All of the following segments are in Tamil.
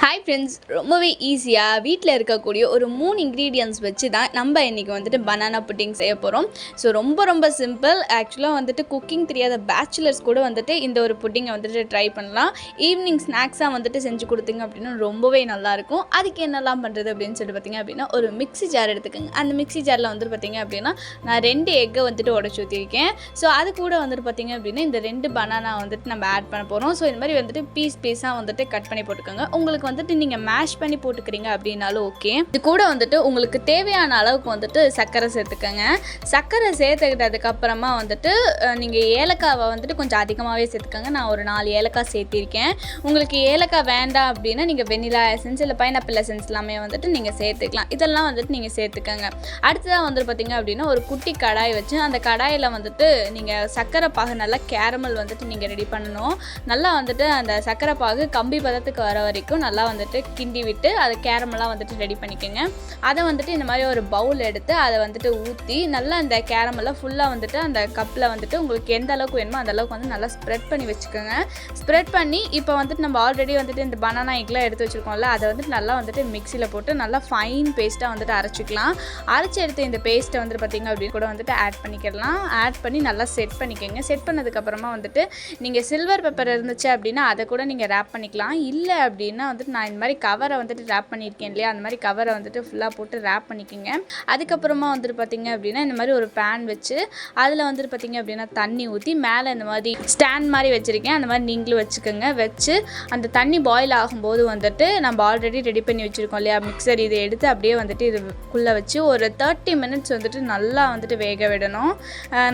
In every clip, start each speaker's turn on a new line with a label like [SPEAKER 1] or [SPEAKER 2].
[SPEAKER 1] ஹாய் ஃப்ரெண்ட்ஸ், ரொம்பவே ஈஸியாக வீட்டில் இருக்கக்கூடிய ஒரு 3 இன்க்ரீடியன்ட்ஸ் வச்சு தான் நம்ம இன்றைக்கி வந்துட்டு பனானா புட்டிங் செய்ய போகிறோம். ஸோ ரொம்ப சிம்பிள். ஆக்சுவலாக வந்துட்டு குக்கிங் தெரியாத பேச்சுலர்ஸ் கூட வந்துட்டு இந்த ஒரு புட்டிங்கை வந்துட்டு ட்ரை பண்ணலாம். ஈவினிங் ஸ்நாக்ஸாக வந்துட்டு செஞ்சு கொடுத்தீங்க அப்படின்னா ரொம்பவே நல்லாயிருக்கும். அதுக்கு என்னெல்லாம் பண்ணுறது அப்படின்னு சொல்லிட்டு பார்த்திங்க அப்படின்னா, ஒரு மிக்ஸி ஜார் எடுத்துக்கோங்க. அந்த மிக்ஸி ஜாரில் வந்துட்டு பார்த்திங்க அப்படின்னா நான் 2 எக்கை வந்துட்டு உடச்சி ஊற்றிருக்கேன். ஸோ அது கூட வந்துட்டு பார்த்திங்க அப்படின்னா இந்த 2 பனானா வந்துட்டு நம்ம ஆட் பண்ண போகிறோம். ஸோ இந்த மாதிரி வந்துட்டு பீஸாக வந்துட்டு கட் பண்ணி போட்டுக்கோங்க. உங்களுக்கு வந்துட்டு நீங்கள் மேஷ் பண்ணி போட்டுக்கிறீங்க அப்படின்னாலும் ஓகே. இது கூட வந்துட்டு உங்களுக்கு தேவையான அளவுக்கு வந்துட்டு சர்க்கரை சேர்த்துக்கோங்க. சர்க்கரை சேர்த்துக்கிட்டதுக்கப்புறமா வந்துட்டு நீங்கள் ஏலக்காவை வந்துட்டு கொஞ்சம் அதிகமாகவே சேர்த்துக்கோங்க. நான் ஒரு 4 ஏலக்காய் சேர்த்திருக்கேன். உங்களுக்கு ஏலக்காய் வேண்டாம் அப்படின்னா நீங்கள் வெனிலா எசன்ஸ் இல்லை பைனாப்பிள் எசன்ஸ் எல்லாமே வந்துட்டு நீங்கள் சேர்த்துக்கலாம். இதெல்லாம் வந்துட்டு நீங்கள் சேர்த்துக்கோங்க. அடுத்ததாக வந்துட்டு பார்த்திங்க அப்படின்னா ஒரு குட்டி கடாய் வச்சு அந்த கடாயில் வந்துட்டு நீங்கள் சர்க்கரை பாகு நல்லா கேரமல் வந்துட்டு நீங்கள் ரெடி பண்ணணும். நல்லா வந்துட்டு அந்த சர்க்கரை பாகு கம்பி பதத்துக்கு வர வரைக்கும் நல்லா வந்துட்டு கிண்டி விட்டு அதை கேரமெல்லாம் வந்துட்டு ரெடி பண்ணிக்கோங்க. அதை வந்துட்டு இந்த மாதிரி ஒரு பவுல் எடுத்து அதை வந்துட்டு ஊற்றி நல்லா அந்த கேரமெல்லாம் ஃபுல்லாக வந்துட்டு அந்த கப்பில் வந்துட்டு உங்களுக்கு எந்த அளவுக்கு வேணுமோ அந்த அளவுக்கு வந்து நல்லா ஸ்ப்ரெட் பண்ணி வச்சுக்கோங்க. ஸ்ப்ரெட் பண்ணி இப்போ வந்துட்டு நம்ம ஆல்ரெடி வந்துட்டு இந்த பனானா எக்லாம் எடுத்து வச்சுருக்கோம்ல, அதை வந்துட்டு நல்லா வந்துட்டு மிக்சியில் போட்டு நல்லா ஃபைன் பேஸ்ட்டாக வந்துட்டு அரைச்சிக்கலாம். அரைச்சி எடுத்து இந்த பேஸ்ட்டை வந்துட்டு பார்த்திங்க அப்படின்னு கூட வந்துட்டு ஆட் பண்ணிக்கலாம். ஆட் பண்ணி நல்லா செட் பண்ணிக்கோங்க. செட் பண்ணதுக்கப்புறமா வந்துட்டு நீங்கள் சில்வர் பேப்பர் இருந்துச்சு அப்படின்னா அதை கூட நீங்கள் ரேப் பண்ணிக்கலாம். இல்லை அப்படின்னா வந்துட்டு நான் இந்த மாதிரி கவரை வந்துட்டு ரேப் பண்ணியிருக்கேன் இல்லையா, அந்த மாதிரி கவரை வந்துட்டு ஃபுல்லாக போட்டு ரேப் பண்ணிக்கோங்க. அதுக்கப்புறமா வந்துட்டு பார்த்திங்க அப்படின்னா இந்த மாதிரி ஒரு பேன் வச்சு அதில் வந்துட்டு பார்த்திங்க அப்படின்னா தண்ணி ஊற்றி மேலே இந்த மாதிரி ஸ்டாண்ட் மாதிரி வச்சுருக்கேன். அந்த மாதிரி நீங்களும் வச்சுக்கோங்க. வச்சு அந்த தண்ணி பாயில் ஆகும்போது வந்துட்டு நம்ம ஆல்ரெடி ரெடி பண்ணி வச்சுருக்கோம் இல்லையா மிக்சர், இதை எடுத்து அப்படியே வந்துட்டு இதுக்குள்ளே வச்சு ஒரு 30 மினிட்ஸ் வந்துட்டு நல்லா வந்துட்டு வேக விடணும்.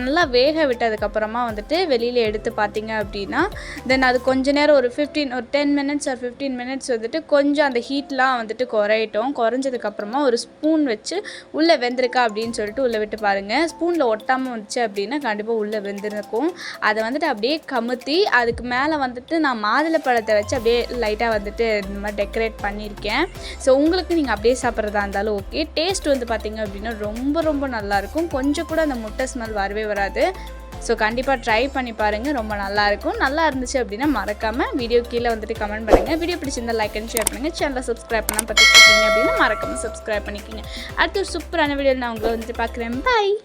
[SPEAKER 1] நல்லா வேக விட்டதுக்கப்புறமா வந்துட்டு வெளியில் எடுத்து பார்த்திங்க அப்படின்னா தென் அது கொஞ்ச நேரம் ஒரு 10 மினிட்ஸ் ஒரு 15 மினிட்ஸ் வந்துட்டு கொஞ்சம் அந்த ஹீட்லாம் வந்துட்டு குறைஞ்சதுக்கப்புறமா ஒரு ஸ்பூன் வச்சு உள்ளே வெந்திருக்கா அப்படின்னு சொல்லிட்டு உள்ளே விட்டு பாருங்கள். ஸ்பூனில் ஒட்டாமல் வந்துச்சு அப்படின்னா கண்டிப்பாக உள்ளே வெந்திருக்கும். அதை வந்துட்டு அப்படியே கமுத்தி அதுக்கு மேலே வந்துட்டு நான் மாதுளை பழத்தை வச்சு அப்படியே லைட்டாக வந்துட்டு இந்த மாதிரி டெக்கரேட் பண்ணியிருக்கேன். ஸோ உங்களுக்கு நீங்கள் அப்படியே சாப்பிட்றதா இருந்தாலும் ஓகே. டேஸ்ட் வந்து பார்த்திங்க அப்படின்னா ரொம்ப நல்லாயிருக்கும். கொஞ்சம் கூட அந்த முட்டை ஸ்மெல் வரவே வராது. ஸோ கண்டிப்பாக ட்ரை பண்ணி பாருங்கள். ரொம்ப நல்லாயிருக்கும். நல்லா இருந்துச்சு அப்படின்னா மறக்காமல் வீடியோ கீழே வந்துட்டு கமெண்ட் பண்ணுங்கள். வீடியோ பிடிச்சிருந்தால் லைக் அண்ட் ஷேர் பண்ணுங்கள். சேனலை சப்ஸ்கிரைப் பண்ணால் பார்த்துக்கிட்டீங்க அப்படின்னா மறக்காமல் சப்ஸ்கிரைப் பண்ணிக்கோங்க. அடுத்து ஒரு சூப்பரான வீடியோ நான் உங்களை வந்துட்டு பார்க்குறேன். பாய்.